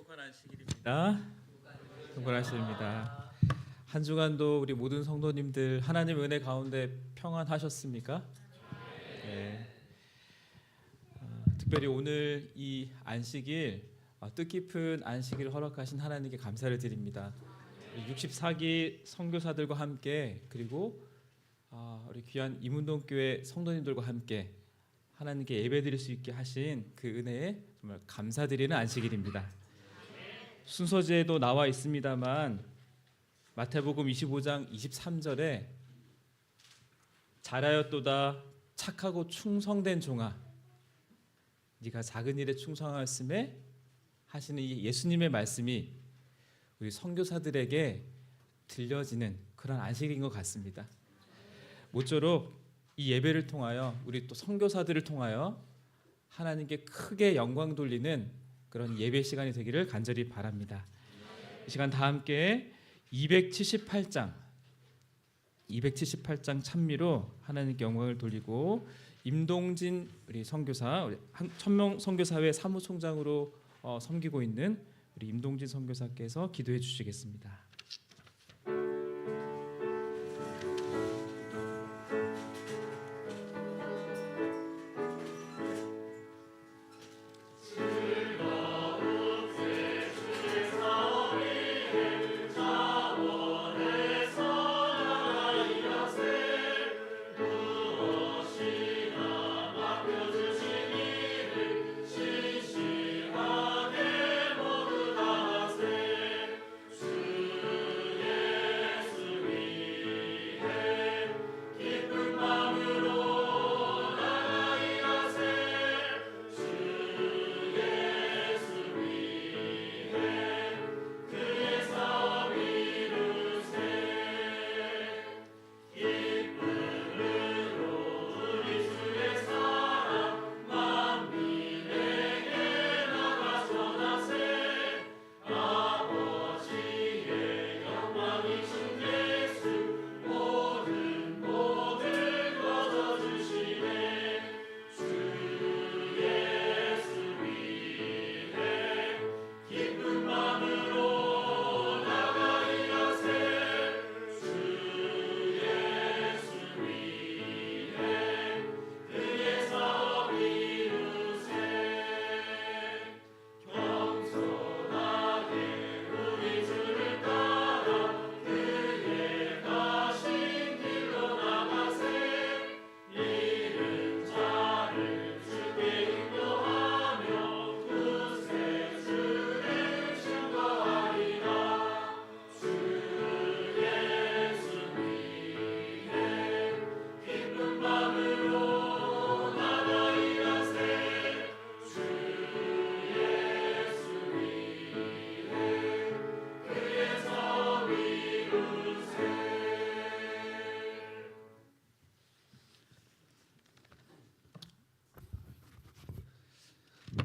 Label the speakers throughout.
Speaker 1: 행복한 안식일입니다. 행복한 안식일입니다. 한 주간도 우리 모든 성도님들 하나님 은혜 가운데 평안하셨습니까? 네. 특별히 오늘 이 안식일 뜻깊은 안식일을 허락하신 하나님께 감사를 드립니다. 64기 선교사들과 함께 그리고 우리 귀한 이문동교회 성도님들과 함께 하나님께 예배드릴 수 있게 하신 그 은혜에 정말 감사드리는 안식일입니다. 순서지에도 나와 있습니다만 마태복음 25장 23절에 잘하였도다 착하고 충성된 종아 네가 작은 일에 충성하였음에 하시는 이 예수님의 말씀이 우리 선교사들에게 들려지는 그런 안식일인 것 같습니다. 모쪼록 이 예배를 통하여 우리 또 선교사들을 통하여 하나님께 크게 영광 돌리는 그런 예배 시간이 되기를 간절히 바랍니다. 이 시간 다 함께 278장 찬미로 하나님께 영광을 돌리고 임동진 우리 선교사 우리 천명 선교사회 사무총장으로 섬기고 있는 우리 임동진 선교사께서 기도해 주시겠습니다.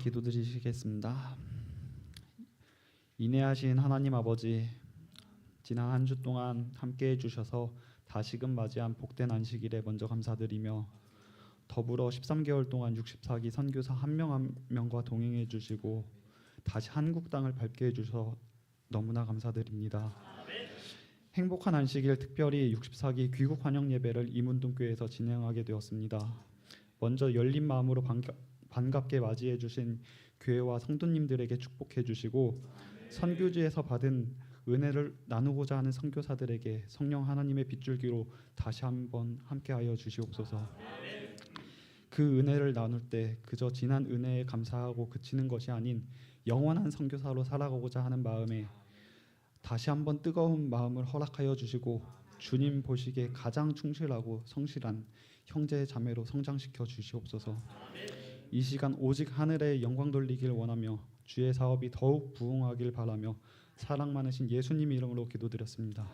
Speaker 2: 기도드리시겠습니다. 인내하신 하나님 아버지, 지난 한 주 동안 함께해 주셔서 다시금 맞이한 복된 안식일에 먼저 감사드리며 더불어 13개월 동안 64기 선교사 한 명 한 명과 동행해 주시고 다시 한국 땅을 밟게 해주셔서 너무나 감사드립니다. 행복한 안식일 특별히 64기 귀국 환영 예배를 이문동교회에서 진행하게 되었습니다. 먼저 열린 마음으로 반갑게 맞이해 주신 교회와 성도님들에게 축복해 주시고 선교지에서 받은 은혜를 나누고자 하는 선교사들에게 성령 하나님의 빗줄기로 다시 한번 함께하여 주시옵소서. 그 은혜를 나눌 때 그저 지난 은혜에 감사하고 그치는 것이 아닌 영원한 선교사로 살아가고자 하는 마음에 다시 한번 뜨거운 마음을 허락하여 주시고 주님 보시기에 가장 충실하고 성실한 형제 자매로 성장시켜 주시옵소서. 이 시간 오직 하늘에 영광 돌리길 원하며 주의 사업이 더욱 부흥하길 바라며 사랑 많으신 예수님 이름으로 기도드렸습니다.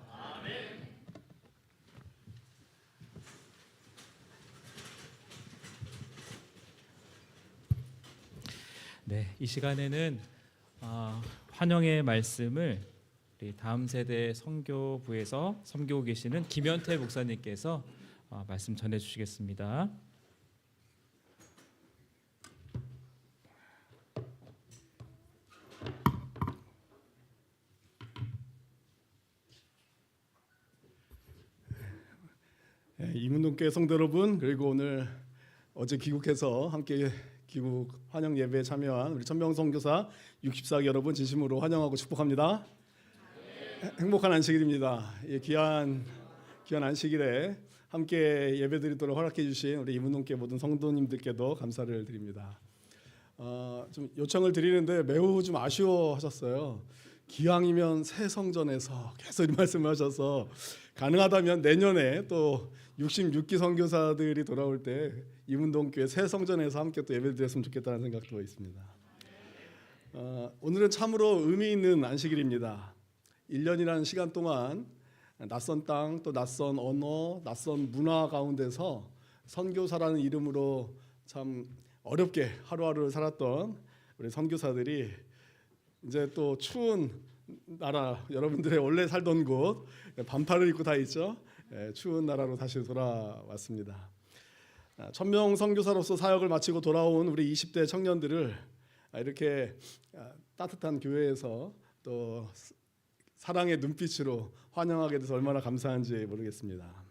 Speaker 1: 네, 이 시간에는 환영의 말씀을 우리 다음 세대 선교부에서 섬기고 계시는 김현태 목사님께서 말씀 전해 주시겠습니다.
Speaker 3: 이문동교회 성도 여러분, 그리고 오늘 어제 귀국해서 함께 귀국 환영 예배에 참여한 우리 천명 선교사 64기 여러분 진심으로 환영하고 축복합니다. 행복한 안식일입니다. 귀한 안식일에 함께 예배드리도록 허락해 주신 우리 이문동교회 모든 성도님들께도 감사를 드립니다. 좀 요청을 드리는데 매우 좀 아쉬워하셨어요. 기왕이면 새 성전에서 계속 이 말씀을 하셔서 가능하다면 내년에 또 66기 선교사들이 돌아올 때 이문동교회 새 성전에서 함께 또 예배드렸으면 좋겠다는 생각도 있습니다. 오늘은 참으로 의미 있는 안식일입니다. 1년이라는 시간 동안 낯선 땅, 또 낯선 언어, 낯선 문화 가운데서 선교사라는 이름으로 참 어렵게 하루하루를 살았던 우리 선교사들이 이제 또 추운 나라, 여러분들의 원래 살던 곳, 반팔을 입고 다 있죠. 추운 나라로 다시 돌아왔습니다. 천명 선교사로서 사역을 마치고 돌아온 우리 20대 청년들을 이렇게 따뜻한 교회에서 또 사랑의 눈빛으로 환영하게 돼서 얼마나 감사한지 모르겠습니다.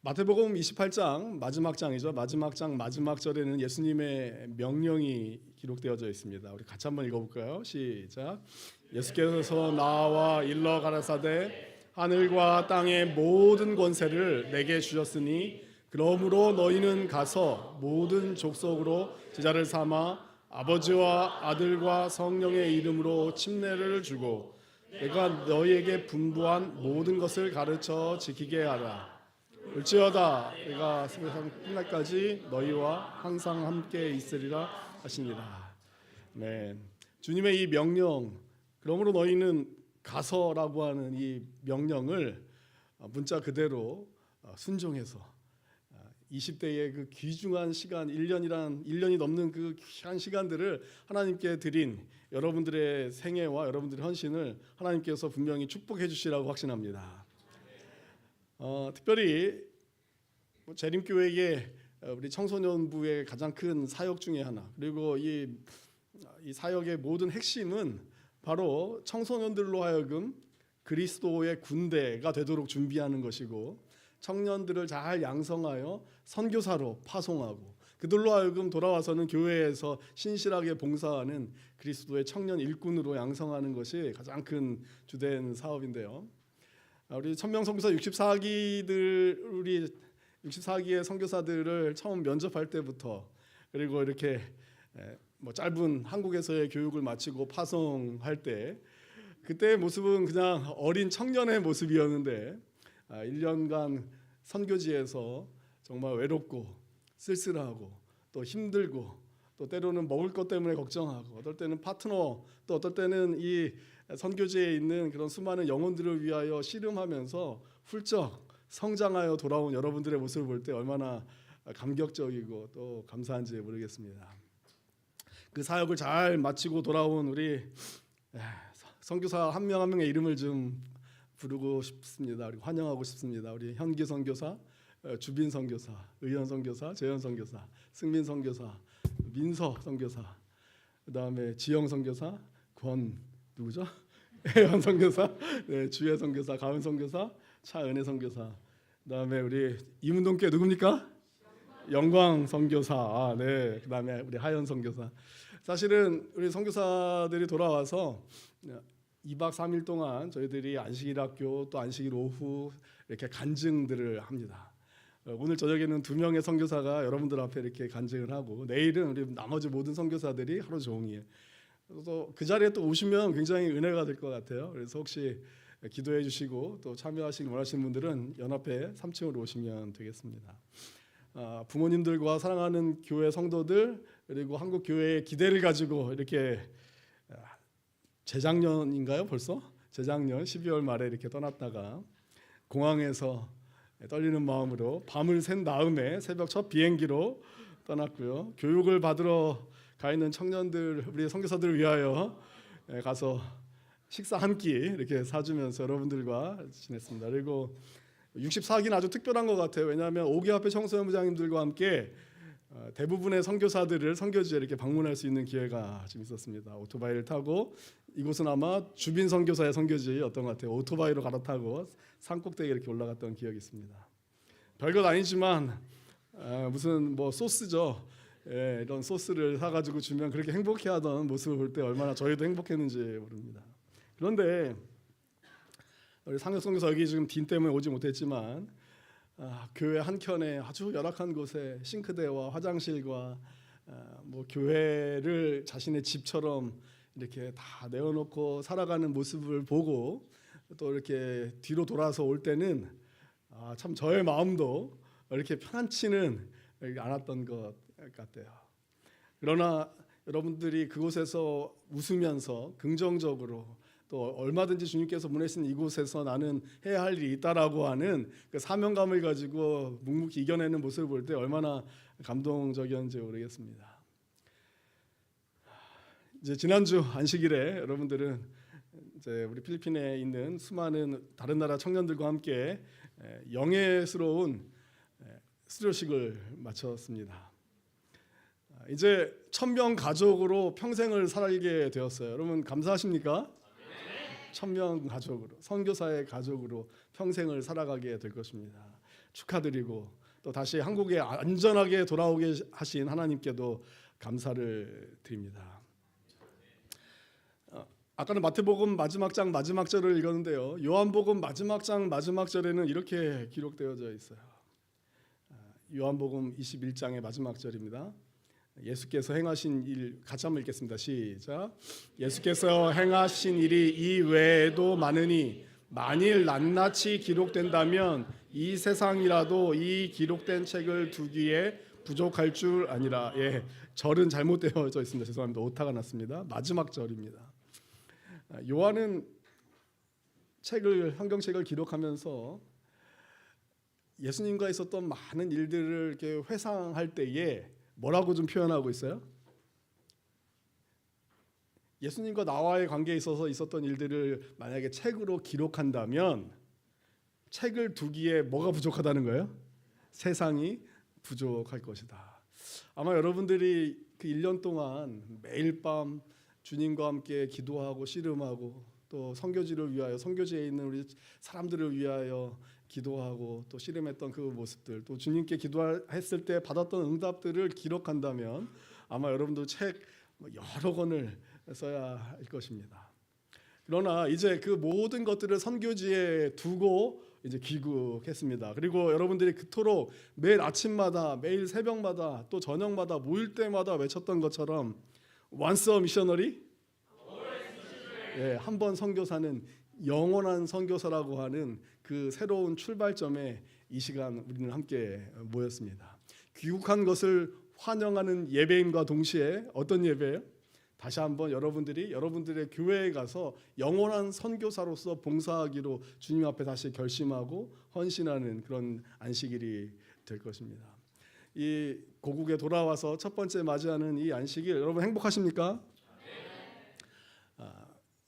Speaker 3: 마태복음 28장 마지막 장이죠. 마지막 장 마지막 절에는 예수님의 명령이 기록되어져 있습니다. 우리 같이 한번 읽어볼까요? 시작. 예수께서 나와 일러 가라사대 하늘과 땅의 모든 권세를 내게 주셨으니 그러므로 너희는 가서 모든 족속으로 제자를 삼아 아버지와 아들과 성령의 이름으로 침례를 주고 내가 너희에게 분부한 모든 것을 가르쳐 지키게 하라. 올지어다 내가 세상 끝날까지 너희와 항상 함께 있으리라 하시니라. 네, 주님의 이 명령, 그러므로 너희는 가서라고 하는 이 명령을 문자 그대로 순종해서 20대의 그 귀중한 시간, 1년이 넘는 그 귀한 시간들을 하나님께 드린 여러분들의 생애와 여러분들의 헌신을 하나님께서 분명히 축복해 주시라고 확신합니다. 특별히 재림교회의 우리 청소년부의 가장 큰 사역 중에 하나, 그리고 이 사역의 모든 핵심은 바로 청소년들로 하여금 그리스도의 군대가 되도록 준비하는 것이고, 청년들을 잘 양성하여 선교사로 파송하고 그들로 하여금 돌아와서는 교회에서 신실하게 봉사하는 그리스도의 청년 일꾼으로 양성하는 것이 가장 큰 주된 사업인데요. 우리 천명 선교사 64기의 선교사들을 처음 면접할 때부터, 그리고 이렇게 짧은 한국에서의 교육을 마치고 파송할 때, 그때의 모습은 그냥 어린 청년의 모습이었는데 1년간 선교지에서 정말 외롭고 쓸쓸하고 또 힘들고 또 때로는 먹을 것 때문에 걱정하고, 어떨 때는 파트너, 또 어떨 때는 이 선교지에 있는 그런 수많은 영혼들을 위하여 씨름하면서 훌쩍 성장하여 돌아온 여러분들의 모습을 볼 때 얼마나 감격적이고 또 감사한지 모르겠습니다. 그 사역을 잘 마치고 돌아온 우리 선교사 한 명 한 명의 이름을 좀 부르고 싶습니다. 그리고 환영하고 싶습니다. 우리 현기 선교사, 주빈 선교사, 의현 선교사, 재현 선교사, 승민 선교사, 민서 선교사, 그다음에 지영 선교사, 누구죠? 혜연 선교사, 네, 주혜 선교사, 가은 선교사, 차은혜 선교사, 그다음에 우리 이문동교회 누굽니까? 영광 선교사, 네, 그다음에 우리 하연 선교사. 사실은 우리 선교사들이 돌아와서 2박 3일 동안 저희들이 안식일 학교 또 안식일 오후 이렇게 간증들을 합니다. 오늘 저녁에는 2명의 선교사가 여러분들 앞에 이렇게 간증을 하고, 내일은 우리 나머지 모든 선교사들이 하루 종일. 그래서 그 자리에 또 오시면 굉장히 은혜가 될 것 같아요. 그래서 혹시 기도해 주시고 또 참여하시길 원하시는 분들은 연합회 3층으로 오시면 되겠습니다. 부모님들과 사랑하는 교회 성도들, 그리고 한국 교회의 기대를 가지고 이렇게 재작년인가요? 벌써? 재작년 12월 말에 이렇게 떠났다가 공항에서 떨리는 마음으로 밤을 샌 다음에 새벽 첫 비행기로 떠났고요. 교육을 받으러 가 있는 청년들, 우리 선교사들을 위하여 가서 식사 한 끼 이렇게 사주면서 여러분들과 지냈습니다. 그리고 64기는 아주 특별한 것 같아요. 왜냐하면 5기 앞에 청소년부장님들과 함께 대부분의 선교사들을 선교지에 이렇게 방문할 수 있는 기회가 좀 있었습니다. 오토바이를 타고 이곳은 아마 주빈 선교사의 선교지였던 것 같아요. 오토바이로 갈아타고 산꼭대기에 이렇게 올라갔던 기억이 있습니다. 별것 아니지만 무슨 뭐 소스죠. 예, 이런 소스를 사가지고 주면 그렇게 행복해하던 모습을 볼 때 얼마나 저희도 행복했는지 모릅니다. 그런데 우리 상혁 선교사 여기 지금 딘 때문에 오지 못했지만 교회 한켠에 아주 열악한 곳에 싱크대와 화장실과 뭐 교회를 자신의 집처럼 이렇게 다 내어놓고 살아가는 모습을 보고 또 이렇게 뒤로 돌아서 올 때는 참 저의 마음도 이렇게 편안치는 않았던 것 같아요. 그러나 여러분들이 그곳에서 웃으면서 긍정적으로 또 얼마든지 주님께서 보내신 이곳에서 나는 해야 할 일이 있다라고 하는 그 사명감을 가지고 묵묵히 이겨내는 모습을 볼 때 얼마나 감동적이었는지 모르겠습니다. 이제 지난주 안식일에 여러분들은 이제 우리 필리핀에 있는 수많은 다른 나라 청년들과 함께 영예스러운 수료식을 마쳤습니다. 이제 1000명 가족으로 평생을 살게 되었어요. 여러분 감사하십니까? 1000명 가족으로, 선교사의 가족으로 평생을 살아가게 될 것입니다. 축하드리고 또 다시 한국에 안전하게 돌아오게 하신 하나님께도 감사를 드립니다. 아까는 마태복음 마지막 장 마지막 절을 읽었는데요. 요한복음 마지막 장 마지막 절에는 이렇게 기록되어져 있어요. 요한복음 21장의 마지막 절입니다. 예수께서 행하신 일 같이 한번 읽겠습니다. 시작. 예수께서 행하신 일이 이 외에도 많으니 만일 낱낱이 기록된다면 이 세상이라도 이 기록된 책을 두기에 부족할 줄 아니라. 예, 절은 잘못되어져 있습니다. 죄송합니다. 오타가 났습니다. 마지막 절입니다. 요한은 성경책을 기록하면서 예수님과 있었던 많은 일들을 이렇게 회상할 때에 뭐라고 좀 표현하고 있어요? 예수님과 나와의 관계에 있어서 있었던 일들을 만약에 책으로 기록한다면 책을 두기에 뭐가 부족하다는 거예요? 세상이 부족할 것이다. 아마 여러분들이 그 1년 동안 매일 밤 주님과 함께 기도하고 씨름하고 또 선교지를 위하여 선교지에 있는 우리 사람들을 위하여 기도하고 또 씨름했던 그 모습들, 또 주님께 기도했을 때 받았던 응답들을 기록한다면 아마 여러분도 책 여러 권을 써야 할 것입니다. 그러나 이제 그 모든 것들을 선교지에 두고 이제 귀국했습니다. 그리고 여러분들이 그토록 매일 아침마다 매일 새벽마다 또 저녁마다 모일 때마다 외쳤던 것처럼 Once a missionary, 예, 한 번 선교사는 영원한 선교사라고 하는 그 새로운 출발점에 이 시간 우리는 함께 모였습니다. 귀국한 것을 환영하는 예배임과 동시에 어떤 예배예요? 다시 한번 여러분들의 교회에 가서 영원한 선교사로서 봉사하기로 주님 앞에 다시 결심하고 헌신하는 그런 안식일이 될 것입니다. 이 고국에 돌아와서 첫 번째 맞이하는 이 안식일, 여러분 행복하십니까?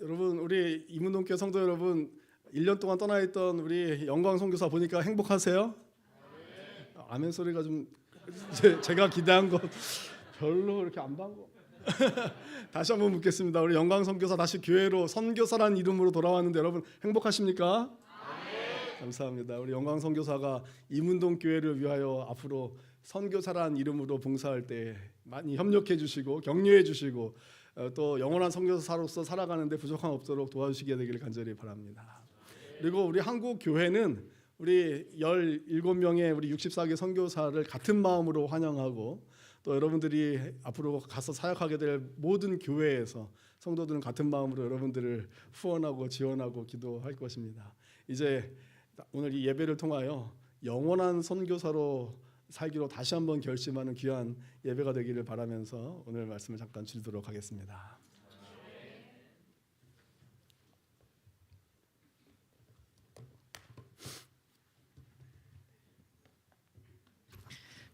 Speaker 3: 여러분 우리 이문동교회 성도 여러분 1년 동안 떠나 있던 우리 영광 선교사 보니까 행복하세요? 아멘 소리가 좀 제가 기대한 것 별로 이렇게 안 반고. 다시 한번 묻겠습니다. 우리 영광 선교사 다시 교회로 선교사라는 이름으로 돌아왔는데 여러분 행복하십니까? 감사합니다. 우리 영광 선교사가 이문동 교회를 위하여 앞으로 선교사라는 이름으로 봉사할 때 많이 협력해 주시고 격려해 주시고 또 영원한 선교사로서 살아가는데 부족함 없도록 도와주시게 되기를 간절히 바랍니다. 그리고 우리 한국 교회는 우리 17명의 우리 64개 선교사를 같은 마음으로 환영하고 또 여러분들이 앞으로 가서 사역하게 될 모든 교회에서 성도들은 같은 마음으로 여러분들을 후원하고 지원하고 기도할 것입니다. 이제 오늘 이 예배를 통하여 영원한 선교사로 살기로 다시 한번 결심하는 귀한 예배가 되기를 바라면서 오늘 말씀을 잠깐 줄이도록 하겠습니다.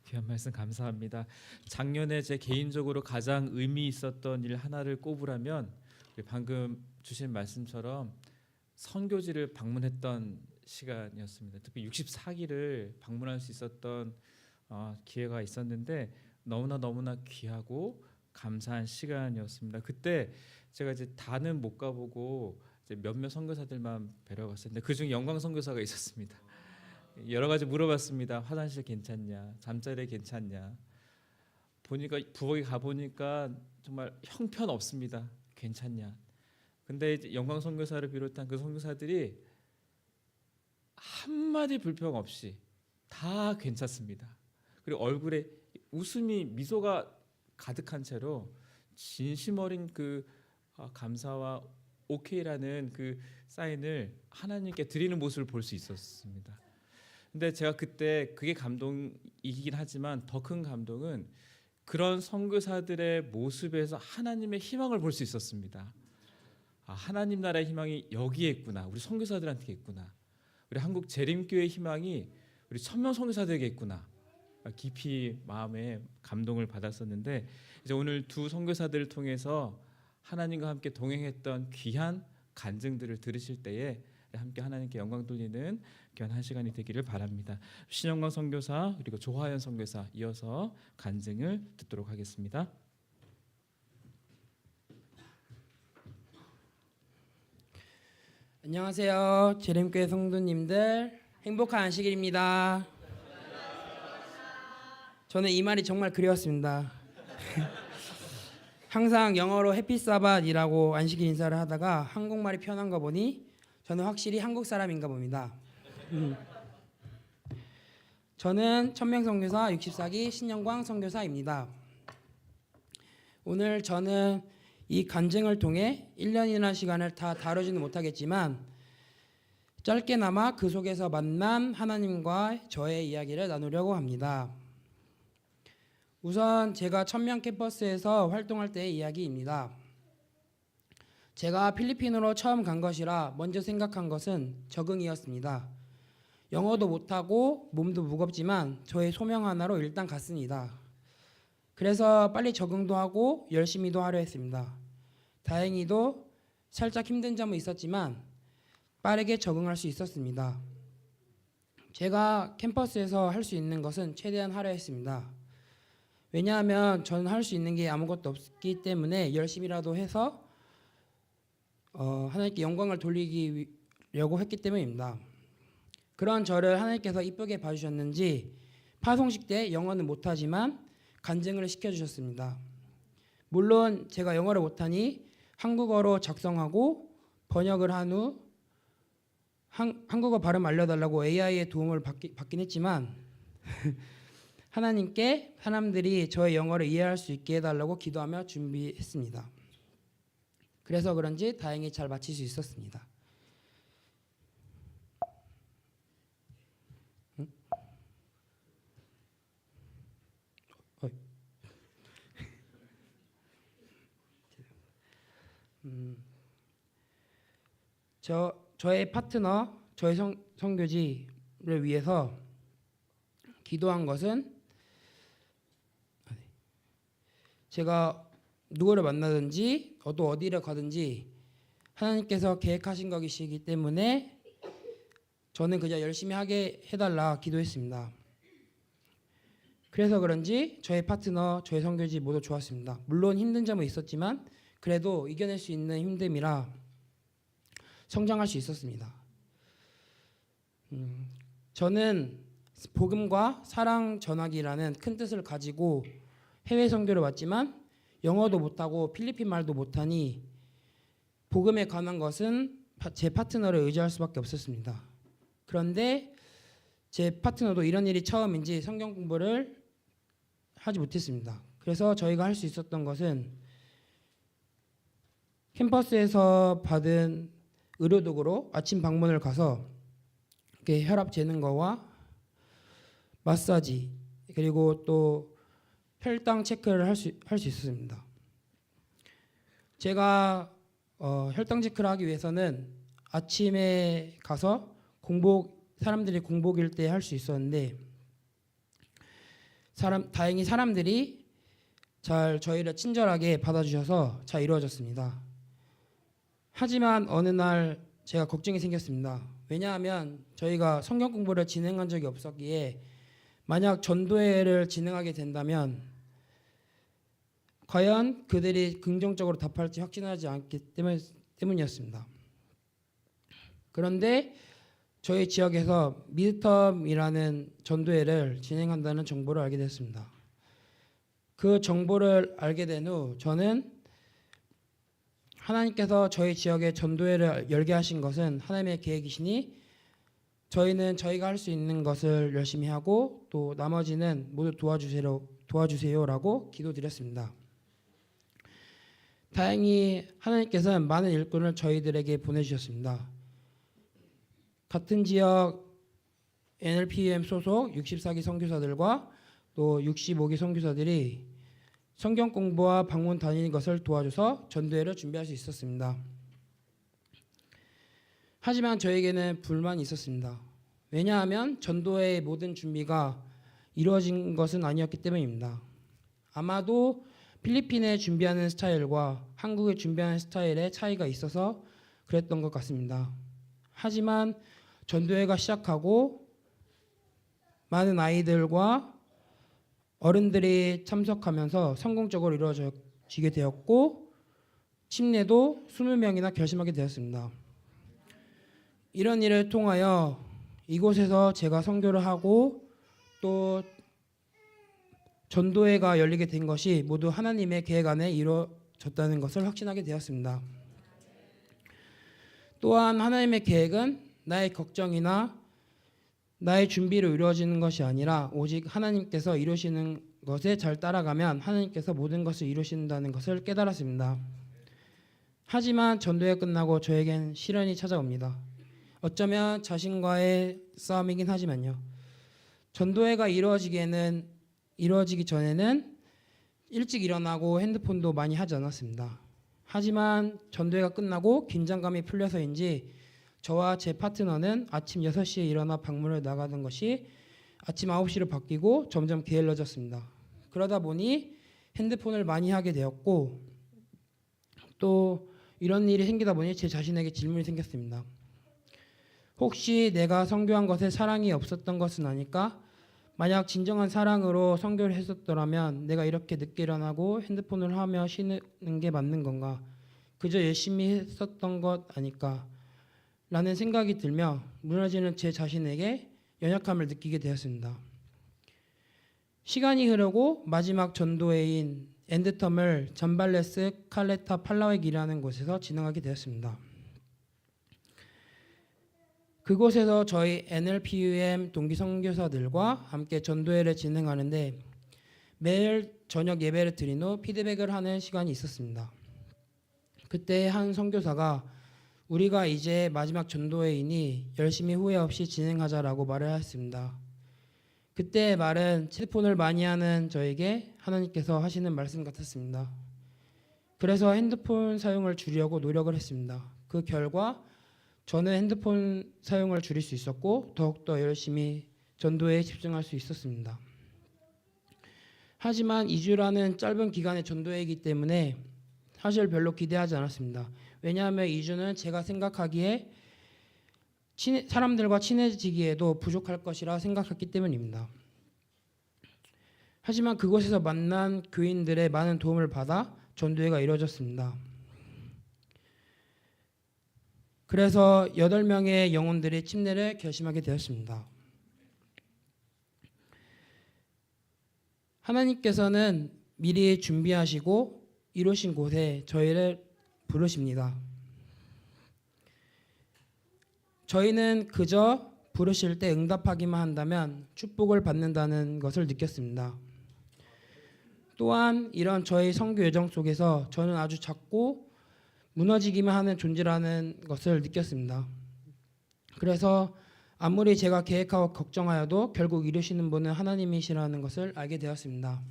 Speaker 1: 귀한 말씀 감사합니다. 작년에 제 개인적으로 가장 의미 있었던 일 하나를 꼽으라면 방금 주신 말씀처럼 선교지를 방문했던 시간이었습니다. 특히 64기를 방문할 수 있었던 기회가 있었는데 너무나 귀하고 감사한 시간이었습니다. 그때 제가 이제 다는 못 가보고 이제 몇몇 선교사들만 뵈러 갔었는데 그중 영광 선교사가 있었습니다. 여러 가지 물어봤습니다. 화장실 괜찮냐, 잠자리 괜찮냐. 보니까 부엌에 가 보니까 정말 형편없습니다. 괜찮냐. 근데 이제 영광 선교사를 비롯한 그 선교사들이 한마디 불평 없이 다 괜찮습니다. 그리고 얼굴에 웃음이 미소가 가득한 채로 진심 어린 그 감사와 오케이라는 그 사인을 하나님께 드리는 모습을 볼 수 있었습니다. 근데 제가 그때 그게 감동이긴 하지만 더 큰 감동은 그런 선교사들의 모습에서 하나님의 희망을 볼 수 있었습니다. 하나님 나라의 희망이 여기에 있구나. 우리 선교사들한테 있구나. 우리 한국 재림교회의 희망이 우리 천명 선교사들에게 있구나. 깊이 마음에 감동을 받았었는데 이제 오늘 두 선교사들을 통해서 하나님과 함께 동행했던 귀한 간증들을 들으실 때에 함께 하나님께 영광 돌리는 귀한 한 시간이 되기를 바랍니다. 신영광 선교사 그리고 조화연 선교사 이어서 간증을 듣도록 하겠습니다.
Speaker 4: 안녕하세요. 재림교회 성도님들 행복한 안식일입니다. 저는 이 말이 정말 그리웠습니다. 항상 영어로 해피 사밧이라고 안식일 인사를 하다가 한국말이 편한 거 보니 저는 확실히 한국 사람인가 봅니다. 저는 천명 선교사 64기 신영광 선교사입니다. 오늘 저는 이 간증을 통해 1년이나 시간을 다 다루지는 못하겠지만 짧게나마 그 속에서 만난 하나님과 저의 이야기를 나누려고 합니다. 우선 제가 천명 캠퍼스에서 활동할 때의 이야기입니다. 제가 필리핀으로 처음 간 것이라 먼저 생각한 것은 적응이었습니다. 영어도 못하고 몸도 무겁지만 저의 소명 하나로 일단 갔습니다. 그래서 빨리 적응도 하고 열심히도 하려 했습니다. 다행히도 살짝 힘든 점은 있었지만 빠르게 적응할 수 있었습니다. 제가 캠퍼스에서 할 수 있는 것은 최대한 하려 했습니다. 왜냐하면 저는 할 수 있는 게 아무것도 없기 때문에 열심히라도 해서 하나님께 영광을 돌리려고 했기 때문입니다. 그런 저를 하나님께서 이쁘게 봐주셨는지 파송식 때 영어는 못하지만 간증을 시켜주셨습니다. 물론 제가 영어를 못하니 한국어로 작성하고 번역을 한 후 한국어 발음 알려달라고 AI의 도움을 받긴 했지만 하나님께 사람들이 저의 영어를 이해할 수 있게 해달라고 기도하며 준비했습니다. 그래서 그런지 다행히 잘 마칠 수 있었습니다. 저의 파트너, 저의 선교지를 위해서 기도한 것은 제가 누구를 만나든지 또 어디를 가든지 하나님께서 계획하신 것이기 때문에 저는 그냥 열심히 하게 해달라 기도했습니다. 그래서 그런지 저의 파트너, 저의 선교지 모두 좋았습니다. 물론 힘든 점은 있었지만 그래도 이겨낼 수 있는 힘듦이라 성장할 수 있었습니다. 저는 복음과 사랑 전하기라는 큰 뜻을 가지고 해외 선교를 왔지만 영어도 못하고 필리핀 말도 못하니 복음에 관한 것은 제 파트너를 의지할 수밖에 없었습니다. 그런데 제 파트너도 이런 일이 처음인지 성경 공부를 하지 못했습니다. 그래서 저희가 할 수 있었던 것은 캠퍼스에서 받은 의료도구로 아침 방문을 가서 이렇게 혈압 재는 거와 마사지 그리고 또 혈당 체크를 할 수 있었습니다. 제가 혈당 체크를 하기 위해서는 아침에 가서 사람들이 공복일 때 할 수 있었는데 다행히 사람들이 잘 저희를 친절하게 받아주셔서 잘 이루어졌습니다. 하지만 어느 날 제가 걱정이 생겼습니다. 왜냐하면 저희가 성경 공부를 진행한 적이 없었기에 만약 전도회를 진행하게 된다면 과연 그들이 긍정적으로 답할지 확신하지 않기 때문이었습니다. 그런데 저희 지역에서 미드텀이라는 전도회를 진행한다는 정보를 알게 됐습니다. 그 정보를 알게 된 후 저는 하나님께서 저희 지역에 전도회를 열게 하신 것은 하나님의 계획이시니 저희는 저희가 할 수 있는 것을 열심히 하고 또 나머지는 모두 도와주세요라고 기도드렸습니다. 다행히 하나님께서는 많은 일꾼을 저희들에게 보내주셨습니다. 같은 지역 NLPM 소속 64기 선교사들과 또 65기 선교사들이 성경 공부와 방문 다니는 것을 도와줘서 전도회를 준비할 수 있었습니다. 하지만 저에게는 불만이 있었습니다. 왜냐하면 전도회의 모든 준비가 이루어진 것은 아니었기 때문입니다. 아마도 필리핀에 준비하는 스타일과 한국에 준비하는 스타일의 차이가 있어서 그랬던 것 같습니다. 하지만 전도회가 시작하고 많은 아이들과 어른들이 참석하면서 성공적으로 이루어지게 되었고 침례도 20명이나 결심하게 되었습니다. 이런 일을 통하여 이곳에서 제가 선교를 하고 또 전도회가 열리게 된 것이 모두 하나님의 계획 안에 이루어졌다는 것을 확신하게 되었습니다. 또한 하나님의 계획은 나의 걱정이나 나의 준비로 이루어지는 것이 아니라 오직 하나님께서 이루시는 것에 잘 따라가면 하나님께서 모든 것을 이루신다는 것을 깨달았습니다. 하지만 전도회가 끝나고 저에겐 시련이 찾아옵니다. 어쩌면 자신과의 싸움이긴 하지만요. 전도회가 이루어지기 전에는 일찍 일어나고 핸드폰도 많이 하지 않았습니다. 하지만 전도회가 끝나고 긴장감이 풀려서인지 저와 제 파트너는 아침 6시에 일어나 방문을 나가는 것이 아침 9시로 바뀌고 점점 게을러졌습니다. 그러다 보니 핸드폰을 많이 하게 되었고 또 이런 일이 생기다 보니 제 자신에게 질문이 생겼습니다. 혹시 내가 선교한 것에 사랑이 없었던 것은 아닐까? 만약 진정한 사랑으로 선교를 했었더라면 내가 이렇게 늦게 일어나고 핸드폰을 하며 쉬는 게 맞는 건가? 그저 열심히 했었던 것 아닐까? 라는 생각이 들며 무너지는 제 자신에게 연약함을 느끼게 되었습니다. 시간이 흐르고 마지막 전도회인 엔드텀을 잠발레스 칼레타 팔라웨기라는 곳에서 진행하게 되었습니다. 그곳에서 저희 NLPUM 동기 선교사들과 함께 전도회를 진행하는데 매일 저녁 예배를 드린 후 피드백을 하는 시간이 있었습니다. 그때 한 선교사가 우리가 이제 마지막 전도회이니 열심히 후회 없이 진행하자라고 말을 하였습니다. 그때의 말은 핸드폰을 많이 하는 저에게 하나님께서 하시는 말씀 같았습니다. 그래서 핸드폰 사용을 줄이려고 노력을 했습니다. 그 결과 저는 핸드폰 사용을 줄일 수 있었고 더욱더 열심히 전도에 집중할 수 있었습니다. 하지만 2주라는 짧은 기간의 전도회이기 때문에 사실 별로 기대하지 않았습니다. 왜냐하면 2주는 제가 생각하기에 사람들과 친해지기에도 부족할 것이라 생각했기 때문입니다. 하지만 그곳에서 만난 교인들의 많은 도움을 받아 전도회가 이루어졌습니다. 그래서 8명의 영혼들이 침례를 결심하게 되었습니다. 하나님께서는 미리 준비하시고 이루신 곳에 저희를 부르십니다. 저희는 그저 부르실 때 응답하기만 한다면 축복을 받는다는 것을 느꼈습니다. 또한 이런 저의 선교 여정 속에서 저는 아주 작고 무너지기만 하는 존재라는 것을 느꼈습니다. 그래서 아무리 제가 계획하고 걱정하여도 결국 이루시는 분은 하나님이시라는 것을 알게 되었습니다.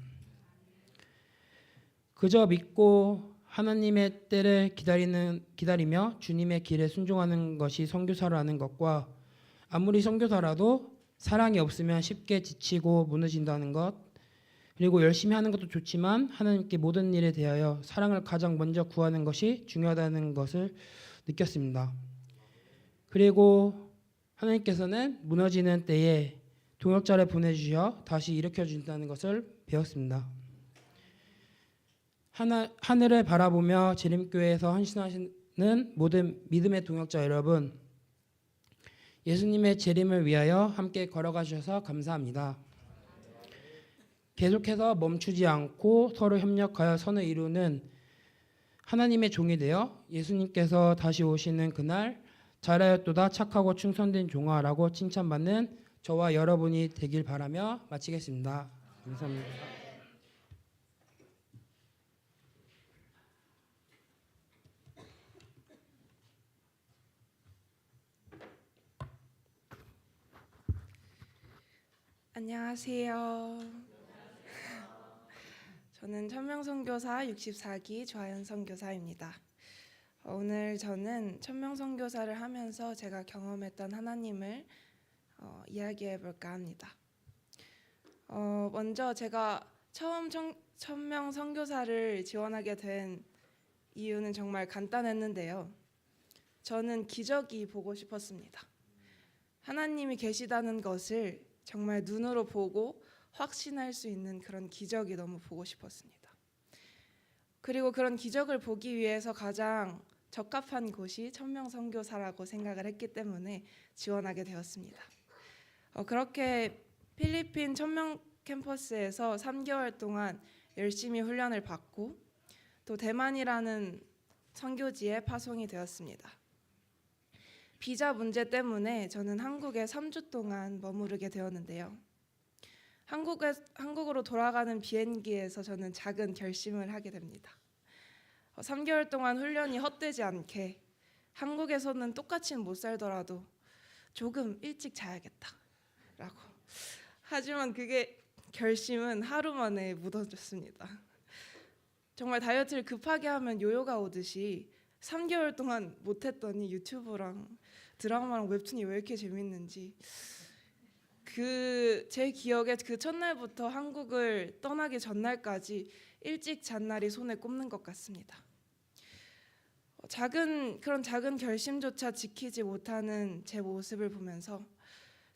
Speaker 4: 그저 믿고 하나님의 때를 기다리며 주님의 길에 순종하는 것이 선교사라는 것과 아무리 선교사라도 사랑이 없으면 쉽게 지치고 무너진다는 것, 그리고 열심히 하는 것도 좋지만 하나님께 모든 일에 대하여 사랑을 가장 먼저 구하는 것이 중요하다는 것을 느꼈습니다. 그리고 하나님께서는 무너지는 때에 동역자를 보내주셔 다시 일으켜준다는 것을 배웠습니다. 하늘을 바라보며 재림교회에서 헌신하시는 모든 믿음의 동역자 여러분, 예수님의 재림을 위하여 함께 걸어가 주셔서 감사합니다. 계속해서 멈추지 않고 서로 협력하여 선을 이루는 하나님의 종이 되어 예수님께서 다시 오시는 그날 잘하였도다 착하고 충성된 종아라고 칭찬받는 저와 여러분이 되길 바라며 마치겠습니다. 감사합니다.
Speaker 5: 안녕하세요. 저는 천명선교사 64기 조하연 선교사입니다. 오늘 저는 천명선교사를 하면서 제가 경험했던 하나님을 이야기해 볼까 합니다. 먼저 제가 처음 천명선교사를 지원하게 된 이유는 정말 간단했는데요. 저는 기적이 보고 싶었습니다. 하나님이 계시다는 것을 정말 눈으로 보고 확신할 수 있는 그런 기적이 너무 보고 싶었습니다. 그리고 그런 기적을 보기 위해서 가장 적합한 곳이 천명선교사라고 생각을 했기 때문에 지원하게 되었습니다. 그렇게 필리핀 천명 캠퍼스에서 3개월 동안 열심히 훈련을 받고 또 대만이라는 선교지에 파송이 되었습니다. 비자 문제 때문에 저는 한국에 3주 동안 머무르게 되었는데요. 한국으로 돌아가는 비행기에서 저는 작은 결심을 하게 됩니다. 3개월 동안 훈련이 헛되지 않게 한국에서는 똑같이는 못 살더라도 조금 일찍 자야겠다라고. 하지만 그게 결심은 하루 만에 무너졌습니다. 정말 다이어트를 급하게 하면 요요가 오듯이 3개월 동안 못했더니 유튜브랑 드라마랑 웹툰이 왜 이렇게 재밌는지 제 기억에 그 첫날부터 한국을 떠나기 전날까지 일찍 잔 날이 손에 꼽는 것 같습니다. 그런 작은 결심조차 지키지 못하는 제 모습을 보면서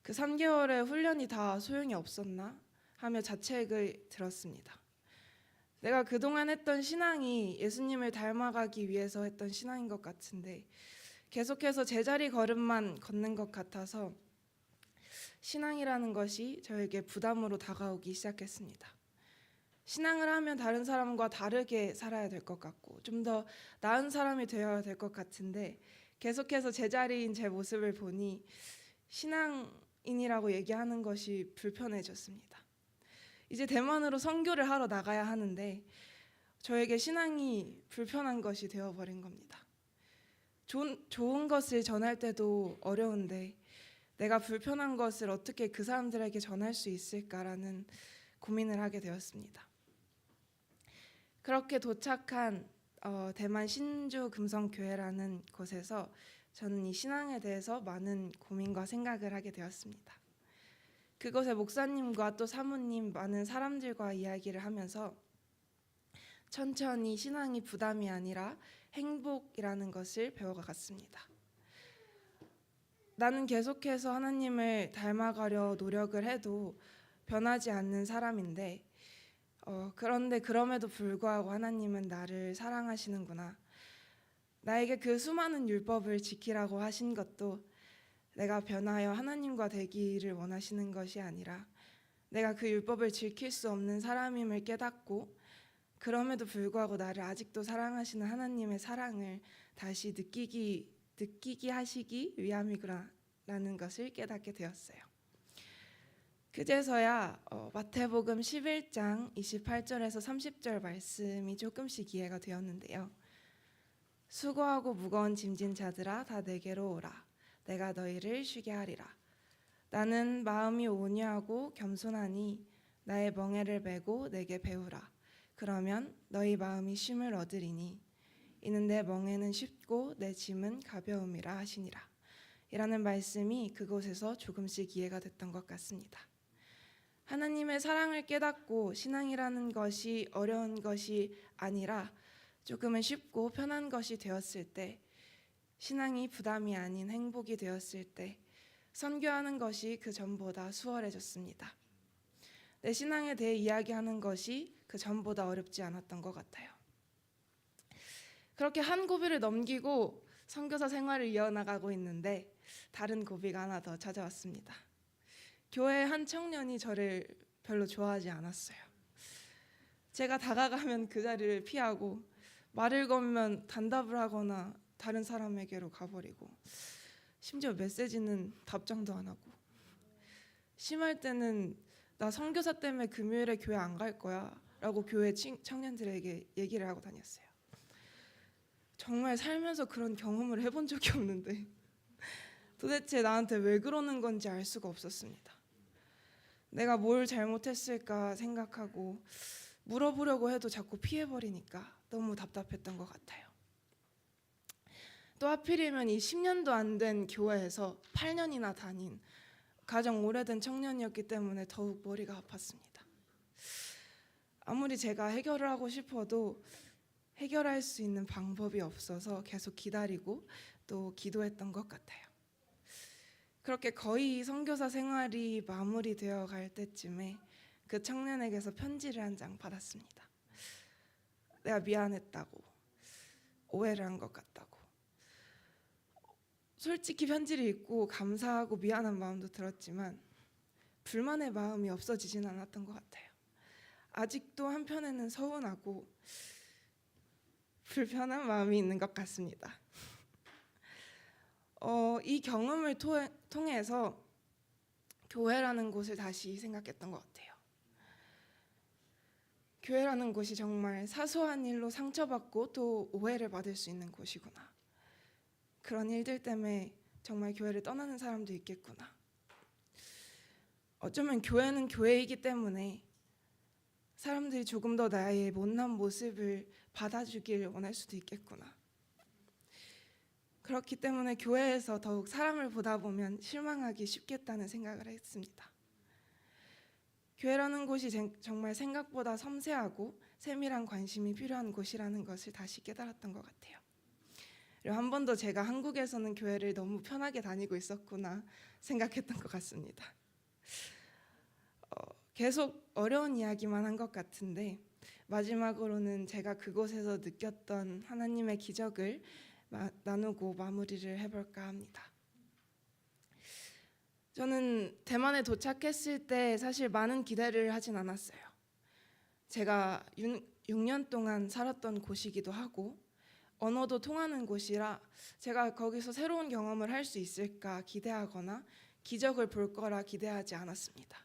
Speaker 5: 그 3개월의 훈련이 다 소용이 없었나 하며 자책을 들었습니다. 내가 그동안 했던 신앙이 예수님을 닮아가기 위해서 했던 신앙인 것 같은데 계속해서 제자리 걸음만 걷는 것 같아서 신앙이라는 것이 저에게 부담으로 다가오기 시작했습니다. 신앙을 하면 다른 사람과 다르게 살아야 될 것 같고 좀 더 나은 사람이 되어야 될 것 같은데 계속해서 제자리인 제 모습을 보니 신앙인이라고 얘기하는 것이 불편해졌습니다. 이제 대만으로 선교를 하러 나가야 하는데 저에게 신앙이 불편한 것이 되어버린 겁니다. 좋은 것을 전할 때도 어려운데 내가 불편한 것을 어떻게 그 사람들에게 전할 수 있을까라는 고민을 하게 되었습니다. 그렇게 도착한 대만 신주 금성교회라는 곳에서 저는 이 신앙에 대해서 많은 고민과 생각을 하게 되었습니다. 그곳의 목사님과 또 사모님 많은 사람들과 이야기를 하면서 천천히 신앙이 부담이 아니라 행복이라는 것을 배워갔습니다. 나는 계속해서 하나님을 닮아가려 노력을 해도 변하지 않는 사람인데 그런데 그럼에도 불구하고 하나님은 나를 사랑하시는구나. 나에게 그 수많은 율법을 지키라고 하신 것도 내가 변하여 하나님과 되기를 원하시는 것이 아니라 내가 그 율법을 지킬 수 없는 사람임을 깨닫고 그럼에도 불구하고 나를 아직도 사랑하시는 하나님의 사랑을 다시 느끼게 하시기 위함이구나라는 것을 깨닫게 되었어요. 그제서야 마태복음 11장 28절에서 30절 말씀이 조금씩 이해가 되었는데요. 수고하고 무거운 짐진 자들아 다 내게로 오라. 내가 너희를 쉬게 하리라. 나는 마음이 온유하고 겸손하니 나의 멍에를 메고 내게 배우라. 그러면 너희 마음이 쉼을 얻으리니 이는 내 멍에는 쉽고 내 짐은 가벼움이라 하시니라. 이라는 말씀이 그곳에서 조금씩 이해가 됐던 것 같습니다. 하나님의 사랑을 깨닫고 신앙이라는 것이 어려운 것이 아니라 조금은 쉽고 편한 것이 되었을 때, 신앙이 부담이 아닌 행복이 되었을 때 선교하는 것이 그 전보다 수월해졌습니다. 내 신앙에 대해 이야기하는 것이 그 전보다 어렵지 않았던 것 같아요. 그렇게 한 고비를 넘기고 선교사 생활을 이어나가고 있는데 다른 고비가 하나 더 찾아왔습니다. 교회 한 청년이 저를 별로 좋아하지 않았어요. 제가 다가가면 그 자리를 피하고 말을 걸면 단답을 하거나 다른 사람에게로 가버리고 심지어 메시지는 답장도 안 하고 심할 때는 나 선교사 때문에 금요일에 교회 안 갈 거야 라고 교회 청년들에게 얘기를 하고 다녔어요. 정말 살면서 그런 경험을 해본 적이 없는데 도대체 나한테 왜 그러는 건지 알 수가 없었습니다. 내가 뭘 잘못했을까 생각하고 물어보려고 해도 자꾸 피해버리니까 너무 답답했던 것 같아요. 또 하필이면 이 10년도 안 된 교회에서 8년이나 다닌 가장 오래된 청년이었기 때문에 더욱 머리가 아팠습니다. 아무리 제가 해결을 하고 싶어도 해결할 수 있는 방법이 없어서 계속 기다리고 또 기도했던 것 같아요. 그렇게 거의 선교사 생활이 마무리되어 갈 때쯤에 그 청년에게서 편지를 한 장 받았습니다. 내가 미안했다고, 오해를 한 것 같다고. 솔직히 편지를 읽고 감사하고 미안한 마음도 들었지만 불만의 마음이 없어지진 않았던 것 같아요. 아직도 한편에는 서운하고 불편한 마음이 있는 것 같습니다. 이 경험을 통해서 교회라는 곳을 다시 생각했던 것 같아요. 교회라는 곳이 정말 사소한 일로 상처받고 또 오해를 받을 수 있는 곳이구나. 그런 일들 때문에 정말 교회를 떠나는 사람도 있겠구나. 어쩌면 교회는 교회이기 때문에 사람들이 조금 더 나의 못난 모습을 받아주길 원할 수도 있겠구나. 그렇기 때문에 교회에서 더욱 사람을 보다 보면 실망하기 쉽겠다는 생각을 했습니다. 교회라는 곳이 정말 생각보다 섬세하고 세밀한 관심이 필요한 곳이라는 것을 다시 깨달았던 것 같아요. 그리고 한 번 더 제가 한국에서는 교회를 너무 편하게 다니고 있었구나 생각했던 것 같습니다. 계속 어려운 이야기만 한 것 같은데 마지막으로는 제가 그곳에서 느꼈던 하나님의 기적을 나누고 마무리를 해볼까 합니다. 저는 대만에 도착했을 때 사실 많은 기대를 하진 않았어요. 제가 6년 동안 살았던 곳이기도 하고 언어도 통하는 곳이라 제가 거기서 새로운 경험을 할 수 있을까 기대하거나 기적을 볼 거라 기대하지 않았습니다.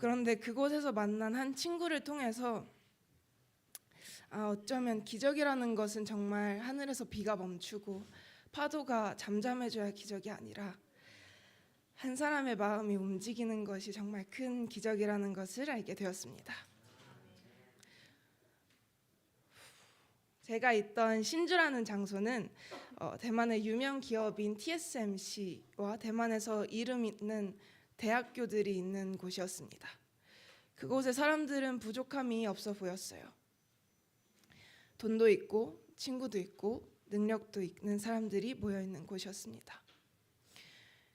Speaker 5: 그런데 그곳에서 만난 한 친구를 통해서 어쩌면 기적이라는 것은 정말 하늘에서 비가 멈추고 파도가 잠잠해져야 기적이 아니라 한 사람의 마음이 움직이는 것이 정말 큰 기적이라는 것을 알게 되었습니다. 제가 있던 신주라는 장소는 대만의 유명 기업인 TSMC와 대만에서 이름 있는 대학교들이 있는 곳이었습니다. 그곳에 사람들은 부족함이 없어 보였어요. 돈도 있고 친구도 있고 능력도 있는 사람들이 모여 있는 곳이었습니다.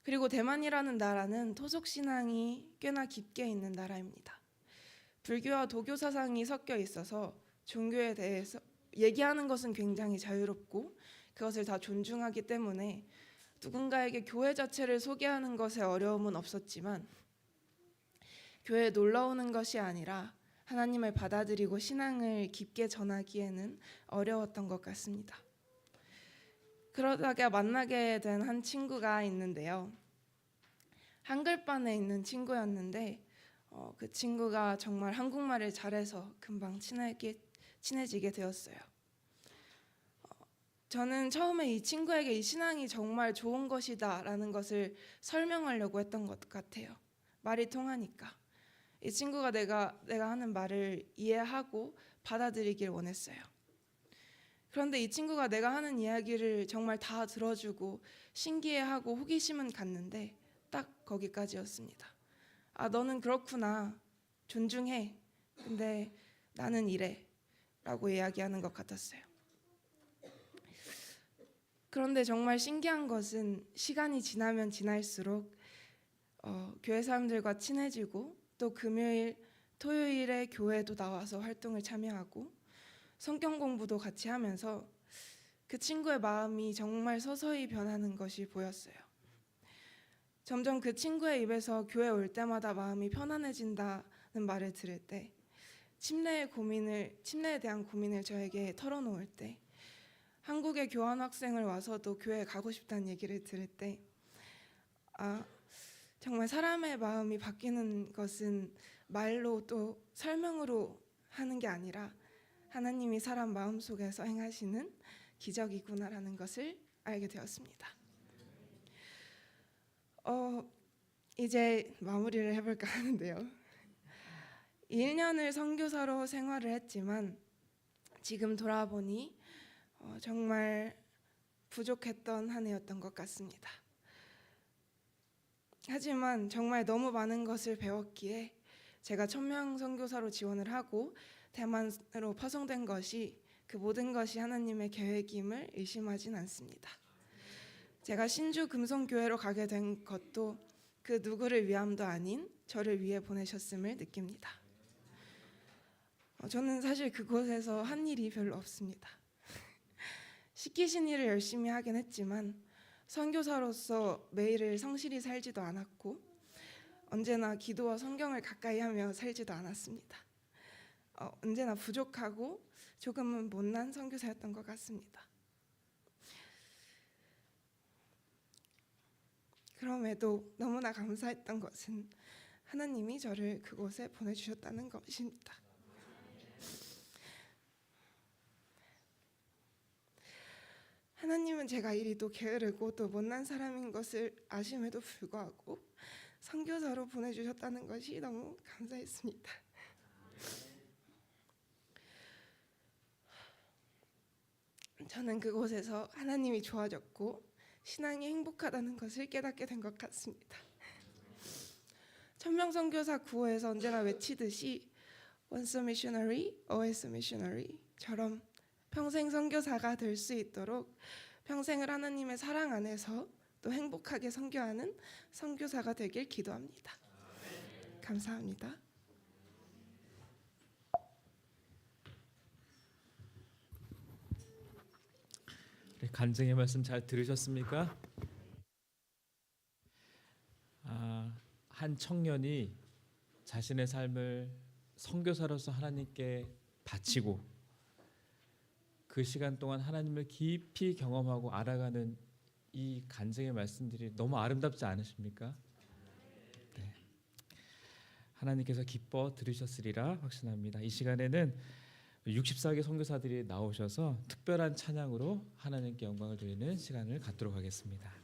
Speaker 5: 그리고 대만이라는 나라는 토속 신앙이 꽤나 깊게 있는 나라입니다. 불교와 도교 사상이 섞여 있어서 종교에 대해서 얘기하는 것은 굉장히 자유롭고 그것을 다 존중하기 때문에 누군가에게 교회 자체를 소개하는 것에 어려움은 없었지만 교회에 놀러 오는 것이 아니라 하나님을 받아들이고 신앙을 깊게 전하기에는 어려웠던 것 같습니다. 그러다가 만나게 된 한 친구가 있는데요. 한글반에 있는 친구였는데 그 친구가 정말 한국말을 잘해서 금방 친해지게 되었어요. 저는 처음에 이 친구에게 이 신앙이 정말 좋은 것이다라는 것을 설명하려고 했던 것 같아요. 말이 통하니까. 이 친구가 내가 하는 말을 이해하고 받아들이길 원했어요. 그런데 이 친구가 내가 하는 이야기를 정말 다 들어주고 신기해하고 호기심은 갔는데 딱 거기까지였습니다. 너는 그렇구나. 존중해. 근데 나는 이래. 라고 이야기하는 것 같았어요. 그런데 정말 신기한 것은 시간이 지나면 지날수록 교회 사람들과 친해지고 또 금요일, 토요일에 교회도 나와서 활동을 참여하고 성경 공부도 같이 하면서 그 친구의 마음이 정말 서서히 변하는 것이 보였어요. 점점 그 친구의 입에서 교회 올 때마다 마음이 편안해진다는 말을 들을 때, 침례에 대한 고민을 저에게 털어놓을 때, 한국에 교환학생을 와서도 교회에 가고 싶다는 얘기를 들을 때, 정말 사람의 마음이 바뀌는 것은 말로 또 설명으로 하는 게 아니라 하나님이 사람 마음속에서 행하시는 기적이구나라는 것을 알게 되었습니다. 이제 마무리를 해볼까 하는데요. 1년을 선교사로 생활을 했지만 지금 돌아보니 정말 부족했던 한 해였던 것 같습니다. 하지만 정말 너무 많은 것을 배웠기에 제가 천명 선교사로 지원을 하고 대만으로 파송된 것이 그 모든 것이 하나님의 계획임을 의심하진 않습니다. 제가 신주 금송교회로 가게 된 것도 그 누구를 위함도 아닌 저를 위해 보내셨음을 느낍니다. 저는 사실 그곳에서 한 일이 별로 없습니다. 시키신 일을 열심히 하긴 했지만 선교사로서 매일을 성실히 살지도 않았고 언제나 기도와 성경을 가까이 하며 살지도 않았습니다. 언제나 부족하고 조금은 못난 선교사였던 것 같습니다. 그럼에도 너무나 감사했던 것은 하나님이 저를 그곳에 보내주셨다는 것입니다. 하나님은 제가 이리도 게으르고 또 못난 사람인 것을 아심에도 불구하고 선교사로 보내주셨다는 것이 너무 감사했습니다. 저는 그곳에서 하나님이 좋아졌고 신앙이 행복하다는 것을 깨닫게 된 것 같습니다. 천명선교사 구호에서 언제나 외치듯이 Once a missionary, always a missionary처럼 평생 선교사가 될 수 있도록 평생을 하나님의 사랑 안에서 또 행복하게 선교하는 선교사가 되길 기도합니다. 감사합니다.
Speaker 1: 간증의 말씀 잘 들으셨습니까? 한 청년이 자신의 삶을 선교사로서 하나님께 바치고 그 시간 동안 하나님을 깊이 경험하고 알아가는 이 간증의 말씀들이 너무 아름답지 않으십니까? 네. 하나님께서 기뻐 들으셨으리라 확신합니다. 이 시간에는 64개 선교사들이 나오셔서 특별한 찬양으로 하나님께 영광을 드리는 시간을 갖도록 하겠습니다.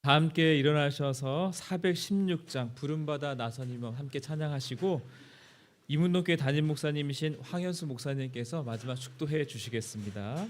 Speaker 1: 다 함께 일어나셔서 416장 부름받아 나서님과 함께 찬양하시고 이문동교회 담임 목사님이신 황현수 목사님께서 마지막 축도해 주시겠습니다.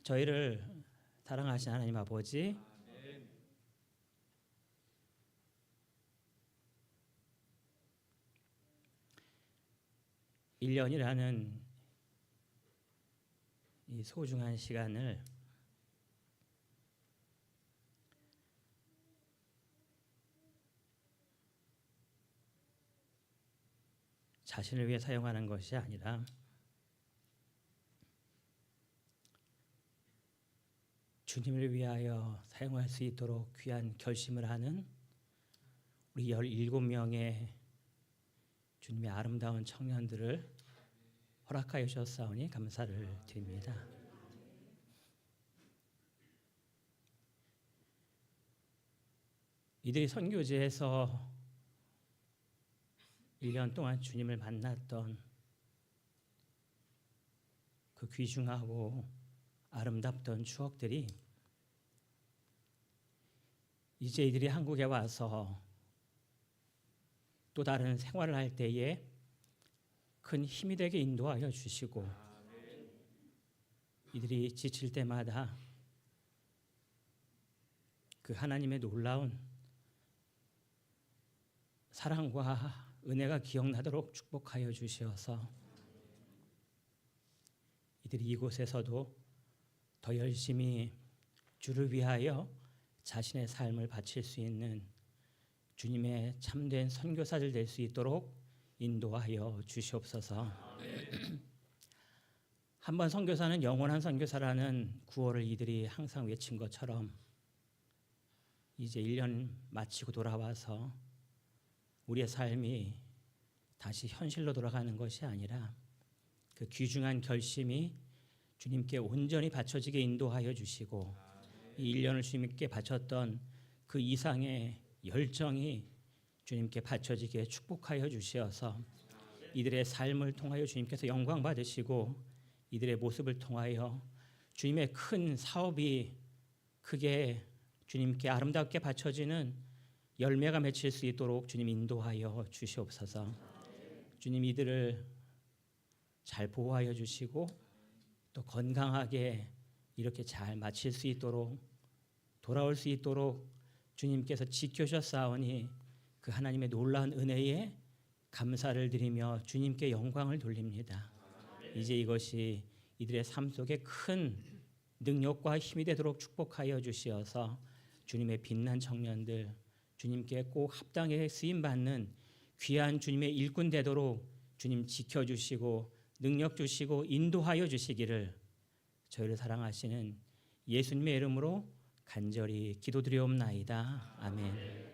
Speaker 6: 저희를 사랑하신 하나님 아버지, 일 1년이라는 이 소중한 시간을 자신을 위해 사용하는 것이 아니라 주님을 위하여 사용할 수 있도록 귀한 결심을 하는 우리 17명의 주님의 아름다운 청년들을 허락하여 주셨사오니 감사를 드립니다. 이들이 선교지에서 1년 동안 주님을 만났던 그 귀중하고 아름답던 추억들이 이제 이들이 한국에 와서 또 다른 생활을 할 때에 큰 힘이 되게 인도하여 주시고, 이들이 지칠 때마다 그 하나님의 놀라운 사랑과 은혜가 기억나도록 축복하여 주시어서 이들이 이곳에서도 더 열심히 주를 위하여 자신의 삶을 바칠 수 있는 주님의 참된 선교사들 될 수 있도록 인도하여 주시옵소서. 한번 선교사는 영원한 선교사라는 구호를 이들이 항상 외친 것처럼 이제 1년 마치고 돌아와서 우리의 삶이 다시 현실로 돌아가는 것이 아니라 그 귀중한 결심이 주님께 온전히 바쳐지게 인도하여 주시고, 이 1년을 주님께 바쳤던 그 이상의 열정이 주님께 바쳐지게 축복하여 주시어서 이들의 삶을 통하여 주님께서 영광 받으시고, 이들의 모습을 통하여 주님의 큰 사업이 크게 주님께 아름답게 바쳐지는 열매가 맺힐 수 있도록 주님 인도하여 주시옵소서. 주님 이들을 잘 보호하여 주시고 또 건강하게 이렇게 잘 마칠 수 있도록, 돌아올 수 있도록 주님께서 지켜주셨사오니 그 하나님의 놀라운 은혜에 감사를 드리며 주님께 영광을 돌립니다. 이제 이것이 이들의 삶 속에 큰 능력과 힘이 되도록 축복하여 주시어서 주님의 빛난 청년들, 주님께 꼭 합당하게 쓰임 받는 귀한 주님의 일꾼 되도록 주님 지켜주시고 능력 주시고 인도하여 주시기를 저희를 사랑하시는 예수님의 이름으로 간절히 기도드리옵나이다. 아멘.